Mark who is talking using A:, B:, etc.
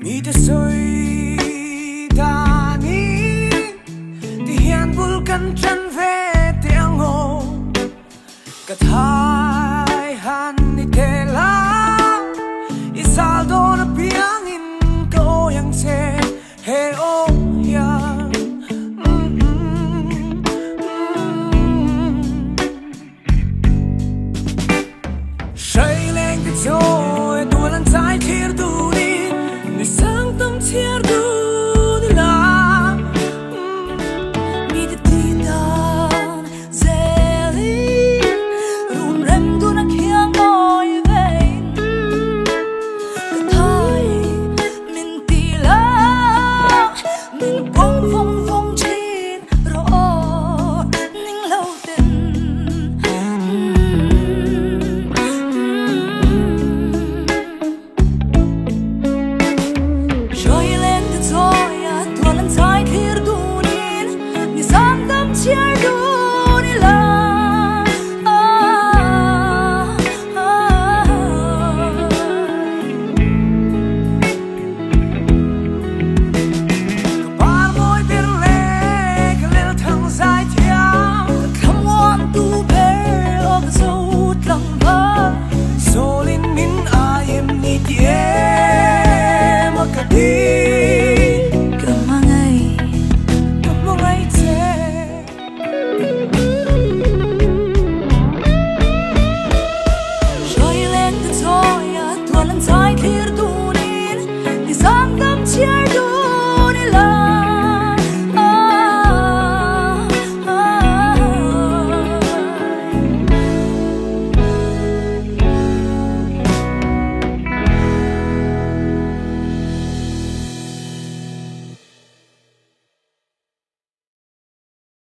A: Mi te soy tani ti hian bulkan chan ve te ango ka thai han ni te la isal don piang in ko yang se he o yang say lên cái trôi đua lần trái thiệt đủ đi người sáng tâm thiệt đủ đi là mi đi đi đàn dễ đi run rem tu na kia ngồi về cái thời mình đi la mình quăng phong phong trên rồi ninh lâu tình
B: Hmangaihte